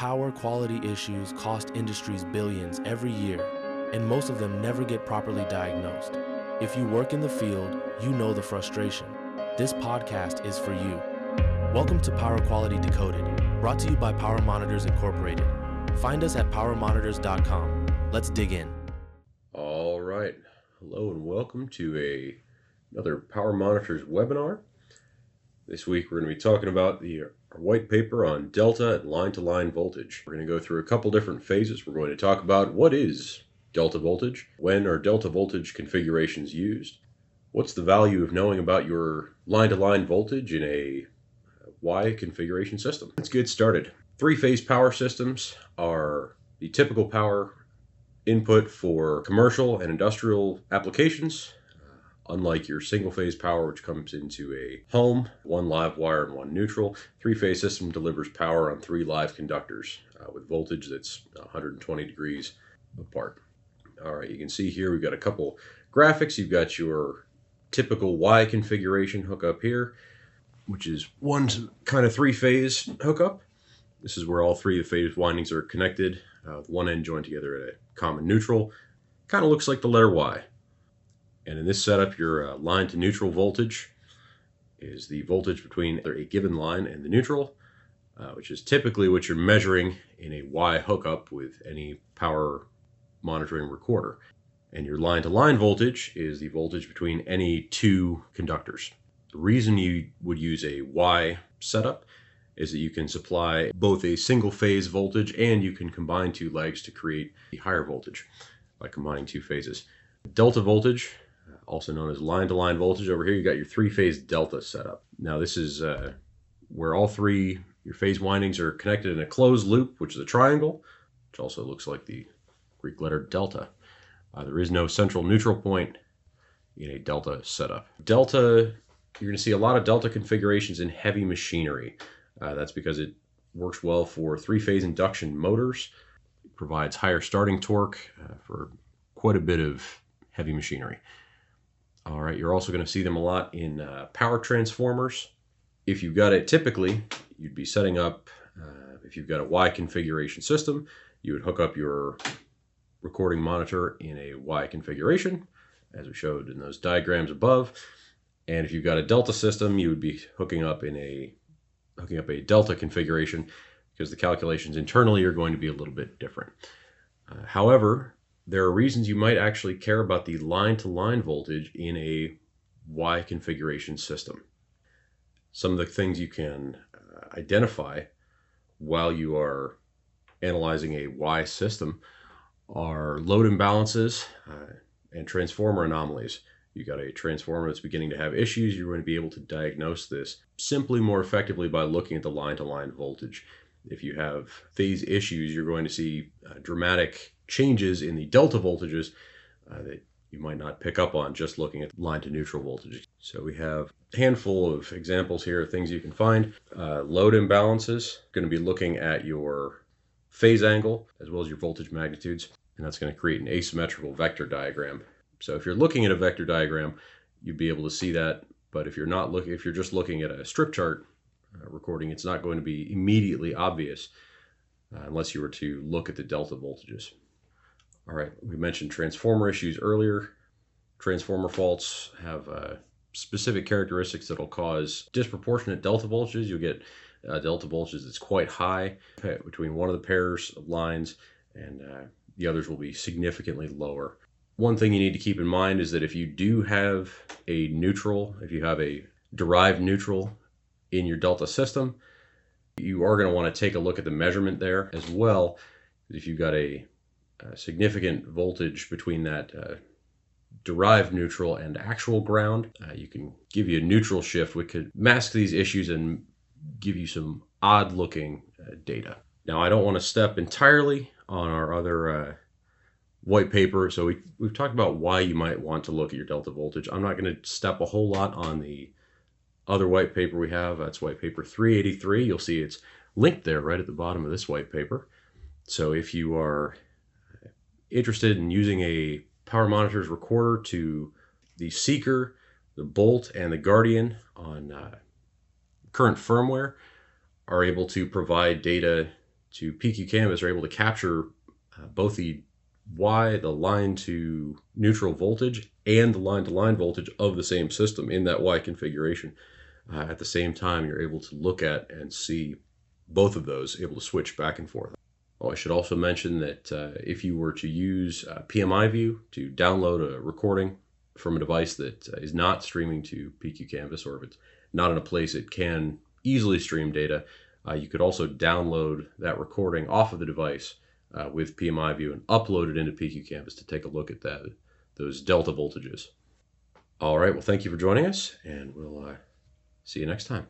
Power quality issues cost industries billions every year, and most of them never get properly diagnosed. If you work in the field, you know the frustration. This podcast is for you. Welcome to Power Quality Decoded, brought to you by Power Monitors Incorporated. Find us at powermonitors.com. Let's dig in. All right. Hello and welcome to another Power Monitors webinar. This week we're going to be talking about our white paper on delta and line-to-line voltage. We're going to go through a couple different phases. We're going to talk about what is delta voltage, when are delta voltage configurations used, what's the value of knowing about your line-to-line voltage in a Y configuration system. Let's get started. Three-phase power systems are the typical power input for commercial and industrial applications. Unlike your single-phase power, which comes into a home, one live wire and one neutral, three-phase system delivers power on three live conductors with voltage that's 120 degrees apart. All right, you can see here we've got a couple graphics. You've got your typical Y configuration hookup here, which is one kind of three-phase hookup. This is where all three of the phase windings are connected, with one end joined together at a common neutral. Kind of looks like the letter Y. And in this setup, your line to neutral voltage is the voltage between a given line and the neutral, which is typically what you're measuring in a Y hookup with any power monitoring recorder. And your line to line voltage is the voltage between any two conductors. The reason you would use a Y setup is that you can supply both a single phase voltage and you can combine two legs to create a higher voltage by combining two phases. Delta voltage, also known as line-to-line voltage. Over here you got your three-phase delta setup. Now this is where all three your phase windings are connected in a closed loop, which is a triangle, which also looks like the Greek letter delta. There is no central neutral point in a delta setup. Delta, you're going to see a lot of delta configurations in heavy machinery. That's because it works well for three-phase induction motors. It provides higher starting torque for quite a bit of heavy machinery. All right, you're also going to see them a lot in power transformers. If you've got it, typically, you'd be setting up, if you've got a Y configuration system, you would hook up your recording monitor in a Y configuration, as we showed in those diagrams above. And if you've got a delta system, you would be hooking up a delta configuration because the calculations internally are going to be a little bit different. However, there are reasons you might actually care about the line-to-line voltage in a Y configuration system. Some of the things you can identify while you are analyzing a Y system are load imbalances and transformer anomalies. You got a transformer that's beginning to have issues, you're going to be able to diagnose this simply more effectively by looking at the line-to-line voltage. If you have phase issues, you're going to see dramatic changes in the delta voltages that you might not pick up on just looking at line to neutral voltages. So we have a handful of examples here of things you can find. Load imbalances, going to be looking at your phase angle as well as your voltage magnitudes, and that's going to create an asymmetrical vector diagram. So if you're looking at a vector diagram, you'd be able to see that, but if you're just looking at a strip chart recording, it's not going to be immediately obvious unless you were to look at the delta voltages. All right, we mentioned transformer issues earlier. Transformer faults have specific characteristics that will cause disproportionate delta voltages. You'll get delta voltages that's quite high between one of the pairs of lines, and the others will be significantly lower. One thing you need to keep in mind is that if you do have a neutral, if you have a derived neutral in your delta system, you are going to want to take a look at the measurement there as well. If you've got a significant voltage between that derived neutral and actual ground, you can give you a neutral shift, which could mask these issues and give you some odd looking data. Now, I don't want to step entirely on our other white paper. So we've talked about why you might want to look at your delta voltage. I'm not going to step a whole lot on the other white paper we have. That's white paper 383. You'll see it's linked there right at the bottom of this white paper. So if you are interested in using a Power Monitors recorder to the Seeker, the Bolt, and the Guardian on current firmware, are able to provide data to PQ Canvas are able to capture both the the line to neutral voltage, and the line to line voltage of the same system in that Y configuration. At the same time, you're able to look at and see both of those, able to switch back and forth. Oh, I should also mention that if you were to use PMI View to download a recording from a device that is not streaming to PQ Canvas, or if it's not in a place it can easily stream data, you could also download that recording off of the device with PMI View and upload it into PQ Canvas to take a look at those delta voltages. All right, well, thank you for joining us, and we'll see you next time.